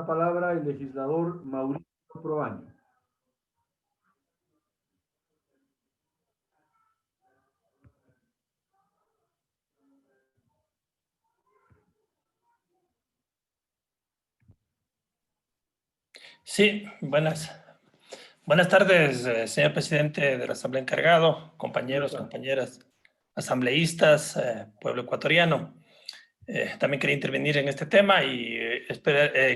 palabra el legislador Mauricio Proaño. Sí, buenas tardes, señor presidente de la Asamblea encargado, compañeros, compañeras, asambleístas, pueblo ecuatoriano. También quería intervenir en este tema y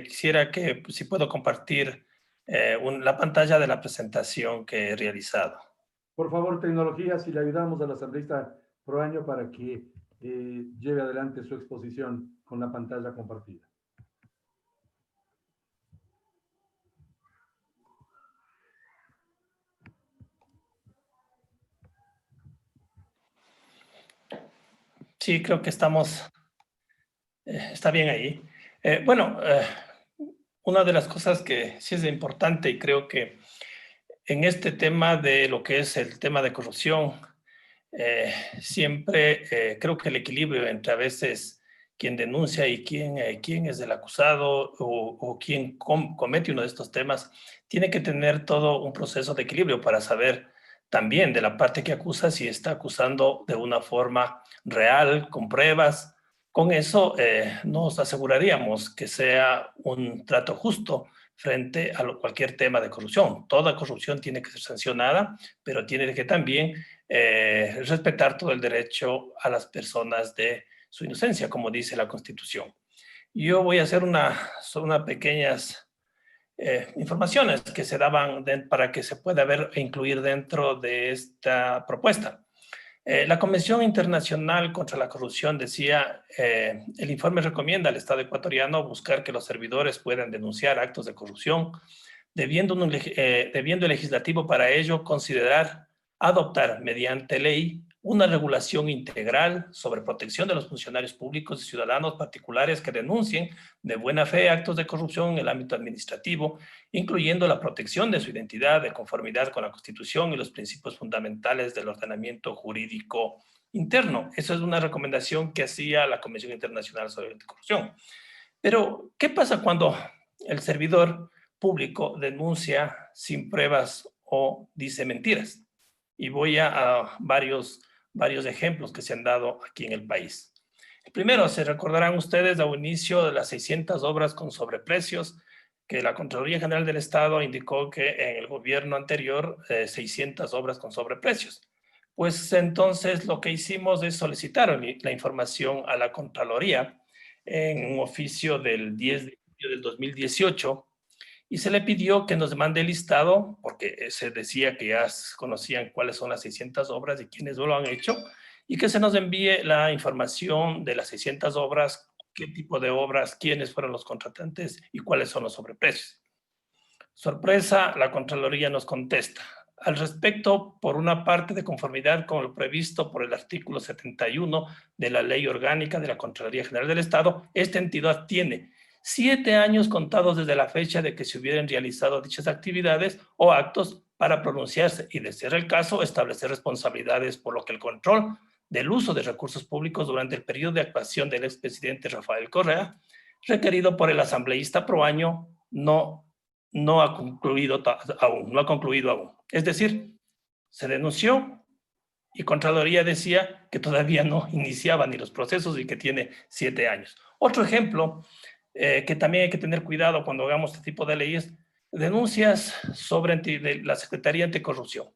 quisiera que, pues, si puedo compartir la pantalla de la presentación que he realizado. Por favor, tecnología, si le ayudamos al asambleísta Proaño para que lleve adelante su exposición con la pantalla compartida. Sí, creo que está bien ahí. Una de las cosas que sí es importante y creo que en este tema de lo que es el tema de corrupción, siempre creo que el equilibrio entre a veces quien denuncia y quién es el acusado o quién comete uno de estos temas, tiene que tener todo un proceso de equilibrio para saber también de la parte que acusa si está acusando de una forma real, con pruebas. Con eso nos aseguraríamos que sea un trato justo frente a cualquier tema de corrupción. Toda corrupción tiene que ser sancionada, pero tiene que también respetar todo el derecho a las personas de su inocencia, como dice la Constitución. Yo voy a hacer unas pequeñas informaciones que se daban para que se pueda ver e incluir dentro de esta propuesta. La Convención Internacional contra la Corrupción decía, el informe recomienda al Estado ecuatoriano buscar que los servidores puedan denunciar actos de corrupción, debiendo el legislativo para ello considerar adoptar mediante ley una regulación integral sobre protección de los funcionarios públicos y ciudadanos particulares que denuncien de buena fe actos de corrupción en el ámbito administrativo, incluyendo la protección de su identidad de conformidad con la Constitución y los principios fundamentales del ordenamiento jurídico interno. Esa es una recomendación que hacía la Convención Internacional sobre Anticorrupción. Pero, ¿qué pasa cuando el servidor público denuncia sin pruebas o dice mentiras? Y voy a varios ejemplos que se han dado aquí en el país. El primero, se recordarán ustedes al inicio de las 600 obras con sobreprecios, que la Contraloría General del Estado indicó que en el gobierno anterior 600 obras con sobreprecios. Pues entonces lo que hicimos es solicitar la información a la Contraloría en un oficio del 10 de julio del 2018, y se le pidió que nos mande el listado, porque se decía que ya conocían cuáles son las 600 obras y quiénes lo han hecho, y que se nos envíe la información de las 600 obras, qué tipo de obras, quiénes fueron los contratantes y cuáles son los sobreprecios. Sorpresa, la Contraloría nos contesta. Al respecto, por una parte, de conformidad con lo previsto por el artículo 71 de la Ley Orgánica de la Contraloría General del Estado, esta entidad tiene 7 años contados desde la fecha de que se hubieran realizado dichas actividades o actos para pronunciarse y, de ser el caso, establecer responsabilidades, por lo que el control del uso de recursos públicos durante el periodo de actuación del expresidente Rafael Correa, requerido por el asambleísta Proaño, no ha concluido aún. Es decir, se denunció y Contraloría decía que todavía no iniciaba ni los procesos y que tiene 7 años. Otro ejemplo que también hay que tener cuidado cuando hagamos este tipo de leyes, denuncias sobre la Secretaría Anticorrupción.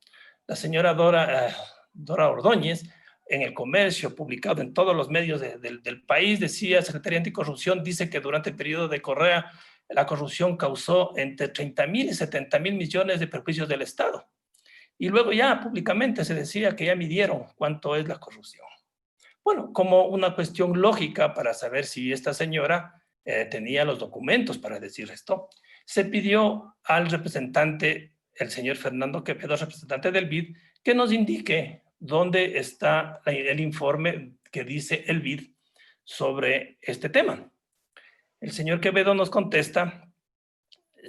La señora Dora Ordóñez, en El Comercio, publicado en todos los medios del país, decía: Secretaría Anticorrupción dice que durante el periodo de Correa la corrupción causó entre 30.000 y 70.000 millones de perjuicios del Estado. Y luego ya públicamente se decía que ya midieron cuánto es la corrupción. Bueno, como una cuestión lógica para saber si esta señora tenía los documentos para decir esto, se pidió al representante, el señor Fernando Quevedo, representante del BID, que nos indique dónde está el informe que dice el BID sobre este tema. El señor Quevedo nos contesta: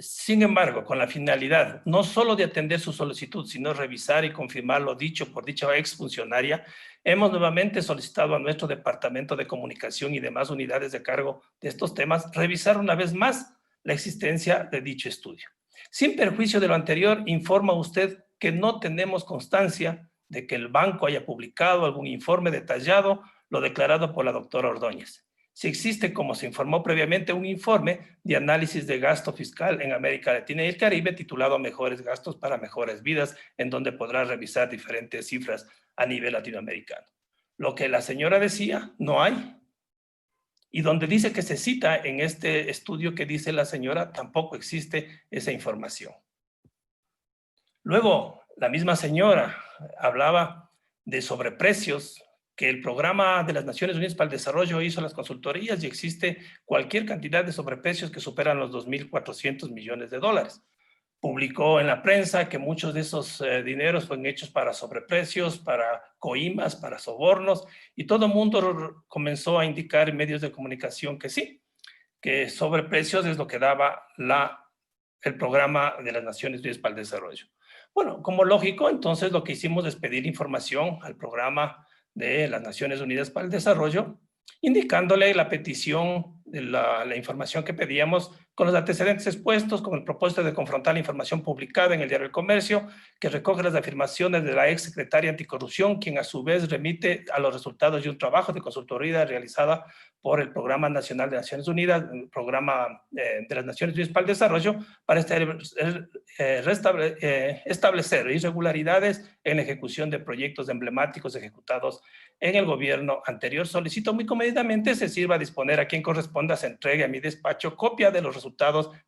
sin embargo, con la finalidad no solo de atender su solicitud, sino revisar y confirmar lo dicho por dicha exfuncionaria, hemos nuevamente solicitado a nuestro Departamento de Comunicación y demás unidades de cargo de estos temas revisar una vez más la existencia de dicho estudio. Sin perjuicio de lo anterior, informa usted que no tenemos constancia de que el banco haya publicado algún informe detallado lo declarado por la doctora Ordóñez. Si existe, como se informó previamente, un informe de análisis de gasto fiscal en América Latina y el Caribe titulado Mejores gastos para mejores vidas, en donde podrá revisar diferentes cifras a nivel latinoamericano. Lo que la señora decía, no hay. Y donde dice que se cita en este estudio que dice la señora, tampoco existe esa información. Luego, la misma señora hablaba de sobreprecios, que el programa de las Naciones Unidas para el Desarrollo hizo las consultorías y existe cualquier cantidad de sobreprecios que superan los 2.400 millones de dólares. Publicó en la prensa que muchos de esos dineros fueron hechos para sobreprecios, para coimas, para sobornos, y todo el mundo comenzó a indicar en medios de comunicación que sí, que sobreprecios es lo que daba el programa de las Naciones Unidas para el Desarrollo. Bueno, como lógico, entonces lo que hicimos es pedir información al programa de las Naciones Unidas para el Desarrollo, indicándole la petición de la información que pedíamos con los antecedentes expuestos, con el propósito de confrontar la información publicada en el Diario del Comercio, que recoge las afirmaciones de la ex secretaria anticorrupción, quien a su vez remite a los resultados de un trabajo de consultoría realizada por el Programa Nacional de Naciones Unidas, el Programa de las Naciones Unidas para el Desarrollo, para establecer irregularidades en la ejecución de proyectos emblemáticos ejecutados en el gobierno anterior. Solicito muy comedidamente se sirva a disponer a quien corresponda se entregue a mi despacho copia de los resultados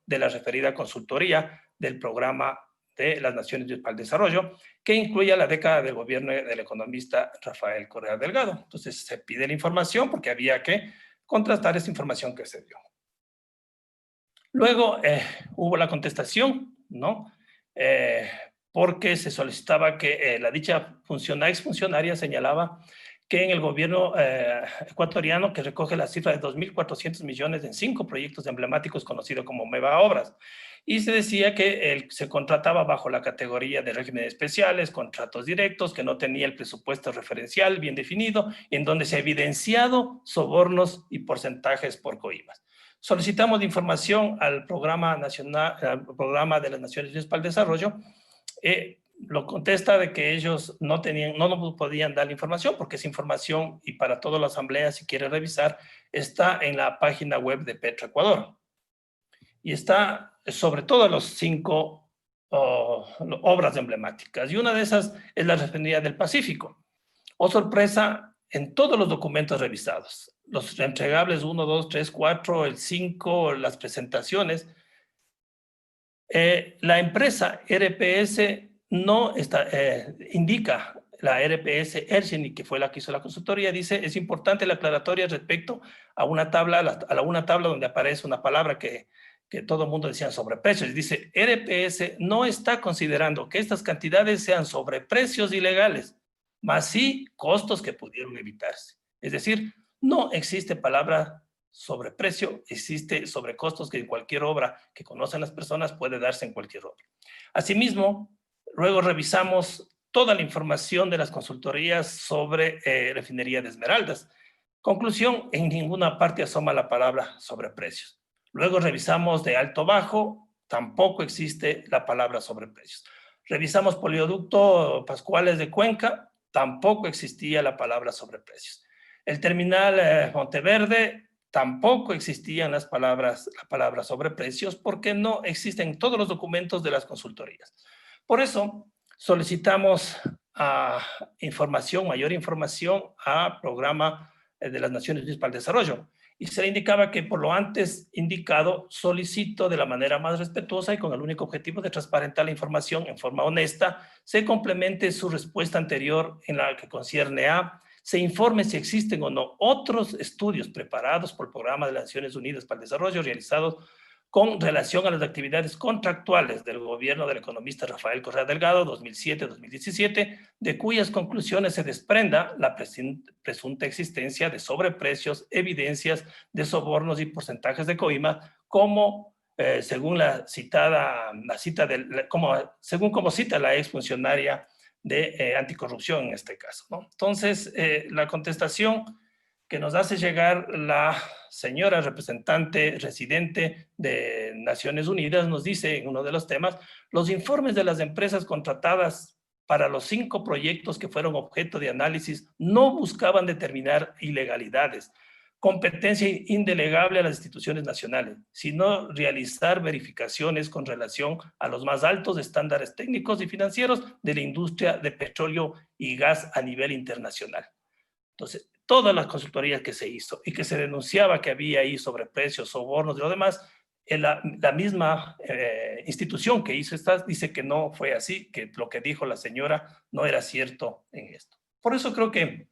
de la referida consultoría del Programa de las Naciones Unidas para el Desarrollo, que incluya la década del gobierno del economista Rafael Correa Delgado. Entonces se pide la información porque había que contrastar esa información que se dio. Luego hubo la contestación, ¿no? Porque se solicitaba que la dicha exfuncionaria señalaba que en el gobierno ecuatoriano, que recoge la cifra de 2.400 millones en 5 proyectos emblemáticos conocidos como MEVA Obras, y se decía que se contrataba bajo la categoría de regímenes especiales, contratos directos, que no tenía el presupuesto referencial bien definido, en donde se ha evidenciado sobornos y porcentajes por coimas. Solicitamos información al Programa Nacional, al Programa de las Naciones Unidas para el Desarrollo. Lo contesta de que ellos no nos podían dar la información porque esa información, y para toda la asamblea, si quiere revisar, está en la página web de Petroecuador. Y está sobre todo los 5 obras emblemáticas. Y una de esas es la Refinería del Pacífico. Oh, sorpresa, en todos los documentos revisados, los entregables 1, 2, 3, 4, el 5, las presentaciones, la empresa RPS no está, indica, la RPS Ershini, que fue la que hizo la consultoría, dice, es importante la aclaratoria respecto a una tabla, una tabla donde aparece una palabra que todo el mundo decía sobreprecios. Dice, RPS no está considerando que estas cantidades sean sobreprecios ilegales, más sí costos que pudieron evitarse. Es decir, no existe palabra sobreprecio, existe sobrecostos que en cualquier obra que conocen las personas puede darse en cualquier obra. Asimismo, luego revisamos toda la información de las consultorías sobre refinería de Esmeraldas. Conclusión, en ninguna parte asoma la palabra sobreprecios. Luego revisamos de alto bajo, tampoco existe la palabra sobreprecios. Revisamos Polioducto Pascuales de Cuenca, tampoco existía la palabra sobreprecios. El terminal Monteverde, tampoco existían la palabra sobreprecios porque no existen todos los documentos de las consultorías. Por eso solicitamos mayor información al Programa de las Naciones Unidas para el Desarrollo. Y se le indicaba que por lo antes indicado solicito de la manera más respetuosa y con el único objetivo de transparentar la información en forma honesta, se complemente su respuesta anterior en la que concierne a se informe si existen o no otros estudios preparados por el Programa de las Naciones Unidas para el Desarrollo realizados con relación a las actividades contractuales del gobierno del economista Rafael Correa Delgado 2007-2017, de cuyas conclusiones se desprenda la presunta existencia de sobreprecios, evidencias de sobornos y porcentajes de coima, como según como cita la exfuncionaria de anticorrupción en este caso, ¿no? Entonces, la contestación que nos hace llegar la señora representante residente de Naciones Unidas, nos dice en uno de los temas, los informes de las empresas contratadas para los 5 proyectos que fueron objeto de análisis no buscaban determinar ilegalidades, competencia indelegable a las instituciones nacionales, sino realizar verificaciones con relación a los más altos estándares técnicos y financieros de la industria de petróleo y gas a nivel internacional. Entonces, todas las consultorías que se hizo y que se denunciaba que había ahí sobreprecios, sobornos y lo demás, la misma institución que hizo estas dice que no fue así, que lo que dijo la señora no era cierto en esto. Por eso creo que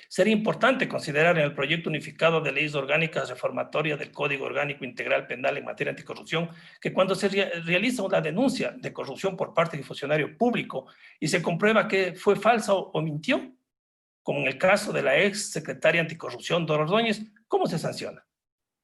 sería importante considerar en el proyecto unificado de leyes orgánicas reformatorias del Código Orgánico Integral Penal en materia anticorrupción, que cuando se realiza una denuncia de corrupción por parte de un funcionario público y se comprueba que fue falsa o mintió, como en el caso de la ex secretaria anticorrupción Dora Ordóñez, ¿cómo se sanciona?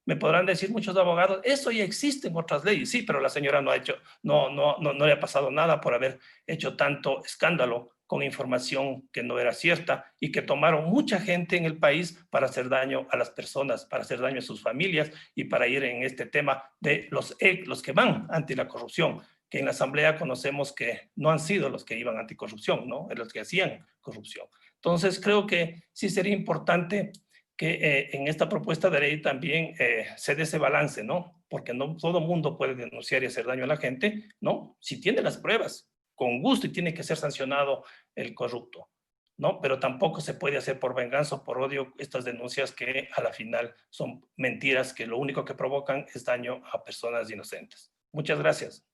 Me podrán decir muchos abogados, eso ya existe en otras leyes, sí, pero la señora no ha hecho, no le ha pasado nada por haber hecho tanto escándalo con información que no era cierta y que tomaron mucha gente en el país para hacer daño a las personas, para hacer daño a sus familias y para ir en este tema de los que van ante la corrupción, que en la Asamblea conocemos que no han sido los que iban anticorrupción, ¿no? Los que hacían corrupción. Entonces, creo que sí sería importante que en esta propuesta de ley también se dé ese balance, ¿no? Porque no todo mundo puede denunciar y hacer daño a la gente, ¿no? Si tiene las pruebas, con gusto, y tiene que ser sancionado el corrupto, ¿no? Pero tampoco se puede hacer por venganza o por odio estas denuncias que a la final son mentiras que lo único que provocan es daño a personas inocentes. Muchas gracias.